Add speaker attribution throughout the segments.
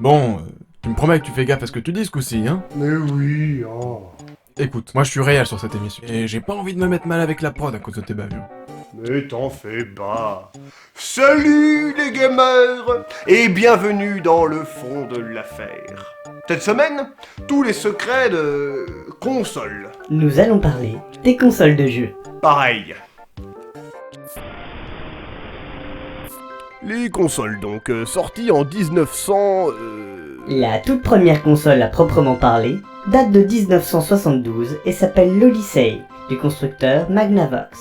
Speaker 1: Bon, tu me promets que tu fais gaffe à ce que tu dis ce coup-ci, hein?
Speaker 2: Mais oui, oh.
Speaker 1: Écoute, moi je suis réel sur cette émission, et j'ai pas envie de me mettre mal avec la prod à cause de tes bavures.
Speaker 2: Mais t'en fais pas. Salut les gamers et bienvenue dans le fond de l'affaire. Cette semaine, tous les secrets de consoles.
Speaker 3: Nous allons parler des consoles de jeux.
Speaker 2: Pareil. Les consoles donc, sorties en 1900...
Speaker 3: La toute première console à proprement parler date de 1972 et s'appelle l'Odyssey, du constructeur Magnavox.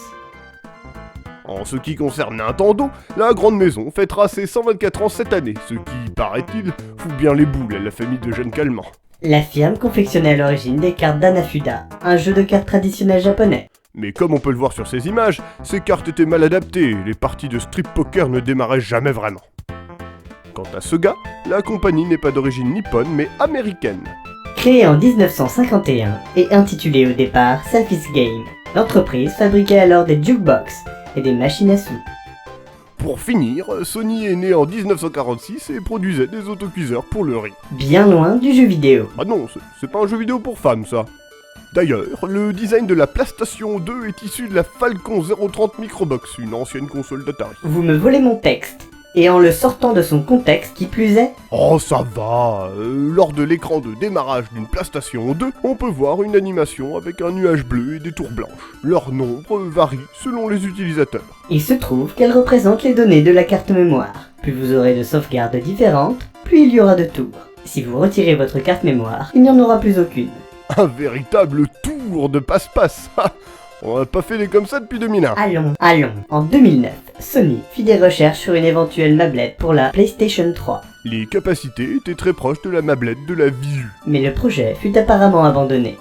Speaker 2: En ce qui concerne Nintendo, la grande maison fêtera ses 124 ans cette année, ce qui, paraît-il, fout bien les boules à la famille de jeunes calmants.
Speaker 3: La firme confectionnait à l'origine des cartes d'Hanafuda, un jeu de cartes traditionnel japonais.
Speaker 2: Mais comme on peut le voir sur ces images, ces cartes étaient mal adaptées et les parties de strip poker ne démarraient jamais vraiment. Quant à Sega, la compagnie n'est pas d'origine nippone mais américaine.
Speaker 3: Créée en 1951 et intitulée au départ Selfish Game, l'entreprise fabriquait alors des jukebox et des machines à sous.
Speaker 2: Pour finir, Sony est né en 1946 et produisait des autocuiseurs pour le riz.
Speaker 3: Bien loin du jeu vidéo.
Speaker 2: Ah non, c'est pas un jeu vidéo pour fans ça. D'ailleurs, le design de la PlayStation 2 est issu de la Falcon 030 Microbox, une ancienne console d'Atari.
Speaker 3: Vous me volez mon texte, et en le sortant de son contexte qui plus est.
Speaker 2: Oh ça va, lors de l'écran de démarrage d'une PlayStation 2, on peut voir une animation avec un nuage bleu et des tours blanches. Leur nombre varie selon les utilisateurs.
Speaker 3: Il se trouve qu'elle représente les données de la carte mémoire. Plus vous aurez de sauvegardes différentes, plus il y aura de tours. Si vous retirez votre carte mémoire, il n'y en aura plus aucune.
Speaker 2: Un véritable tour de passe-passe. On n'a pas fait les comme ça depuis 2001.
Speaker 3: Allons. En 2009, Sony fit des recherches sur une éventuelle mablette pour la PlayStation 3.
Speaker 2: Les capacités étaient très proches de la mablette de la Wii U.
Speaker 3: Mais le projet fut apparemment abandonné.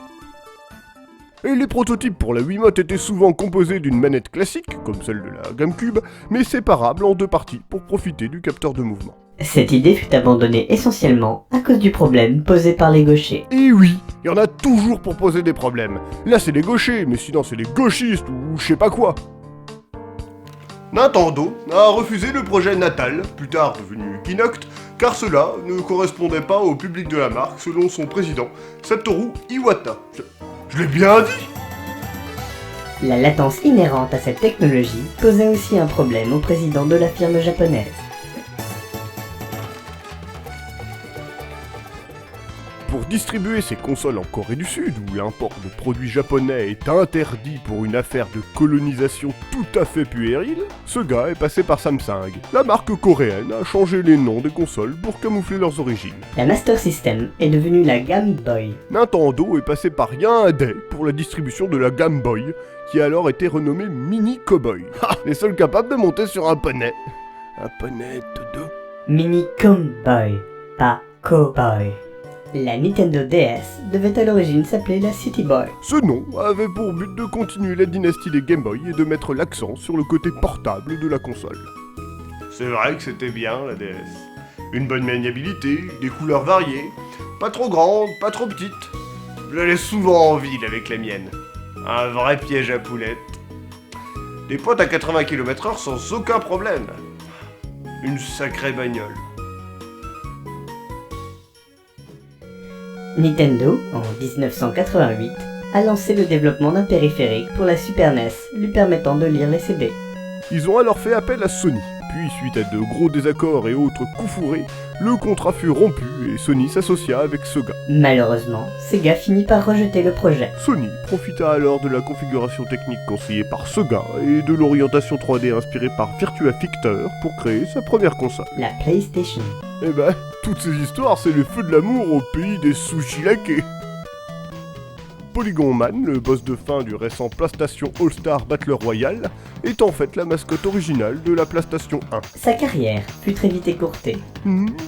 Speaker 2: Et les prototypes pour la Wiimote étaient souvent composés d'une manette classique, comme celle de la GameCube, mais séparables en deux parties pour profiter du capteur de mouvement.
Speaker 3: Cette idée fut abandonnée essentiellement à cause du problème posé par les gauchers.
Speaker 2: Et oui, il y en a toujours pour poser des problèmes. Là c'est les gauchers, mais sinon c'est les gauchistes ou je sais pas quoi. Nintendo a refusé le projet Natal, plus tard devenu Kinect, car cela ne correspondait pas au public de la marque selon son président, Satoru Iwata. Je l'ai bien dit.
Speaker 3: La latence inhérente à cette technologie posait aussi un problème au président de la firme japonaise.
Speaker 2: Pour distribuer ces consoles en Corée du Sud, où l'import de produits japonais est interdit pour une affaire de colonisation tout à fait puérile, Sega est passé par Samsung. La marque coréenne a changé les noms des consoles pour camoufler leurs origines.
Speaker 3: La Master System est devenue la Game Boy.
Speaker 2: Nintendo est passé par Hyundai pour la distribution de la Game Boy, qui a alors été renommée Mini Cowboy. Les seuls capables de monter sur un poney. Un poney de dos.
Speaker 3: Mini Boy, pas Cowboy. La Nintendo DS devait à l'origine s'appeler la City Boy.
Speaker 2: Ce nom avait pour but de continuer la dynastie des Game Boy et de mettre l'accent sur le côté portable de la console. C'est vrai que c'était bien la DS. Une bonne maniabilité, des couleurs variées, pas trop grande, pas trop petite. J'allais souvent en ville avec la mienne. Un vrai piège à poulettes. Des pointes à 80 km/h sans aucun problème. Une sacrée bagnole.
Speaker 3: Nintendo, en 1988, a lancé le développement d'un périphérique pour la Super NES, lui permettant de lire les CD.
Speaker 2: Ils ont alors fait appel à Sony. Puis, suite à de gros désaccords et autres coups fourrés, le contrat fut rompu et Sony s'associa avec Sega.
Speaker 3: Malheureusement, Sega finit par rejeter le projet.
Speaker 2: Sony profita alors de la configuration technique conseillée par Sega et de l'orientation 3D inspirée par Virtua Fighter pour créer sa première console.
Speaker 3: La PlayStation.
Speaker 2: Eh ben, toutes ces histoires, c'est les feux de l'amour au pays des sushis laqués. Polygon Man, le boss de fin du récent PlayStation All-Star Battle Royale, est en fait la mascotte originale de la PlayStation 1.
Speaker 3: Sa carrière fut très vite écourtée.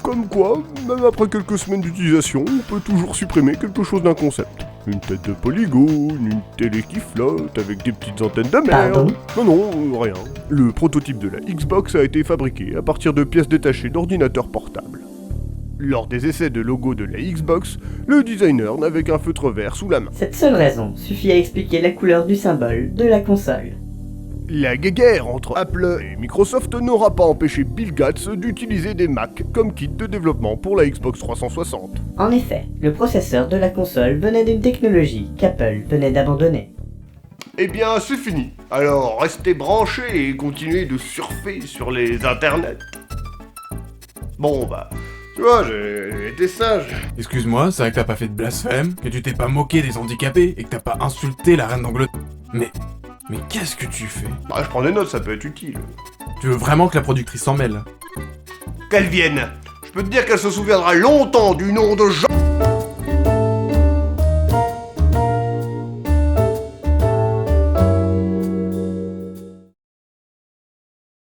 Speaker 2: Comme quoi, même après quelques semaines d'utilisation, on peut toujours supprimer quelque chose d'un concept. Une tête de polygone, une télé qui flotte, avec des petites antennes de merde...
Speaker 3: Pardon ?
Speaker 2: Non, rien. Le prototype de la Xbox a été fabriqué à partir de pièces détachées d'ordinateurs portables. Lors des essais de logo de la Xbox, le designer n'avait qu'un feutre vert sous la main.
Speaker 3: Cette seule raison suffit à expliquer la couleur du symbole de la console.
Speaker 2: La guéguerre entre Apple et Microsoft n'aura pas empêché Bill Gates d'utiliser des Mac comme kit de développement pour la Xbox 360.
Speaker 3: En effet, le processeur de la console venait d'une technologie qu'Apple venait d'abandonner.
Speaker 2: Eh bien, c'est fini. Alors, restez branchés et continuez de surfer sur les internets. Bon, bah, tu vois, j'ai été sage.
Speaker 1: Excuse-moi, c'est vrai que t'as pas fait de blasphème, que tu t'es pas moqué des handicapés et que t'as pas insulté la reine d'Angleterre. Mais qu'est-ce que tu fais?
Speaker 2: Bah, je prends des notes, ça peut être utile.
Speaker 1: Tu veux vraiment que la productrice s'en mêle?
Speaker 2: Qu'elle vienne. Je peux te dire qu'elle se souviendra longtemps du nom de Jean...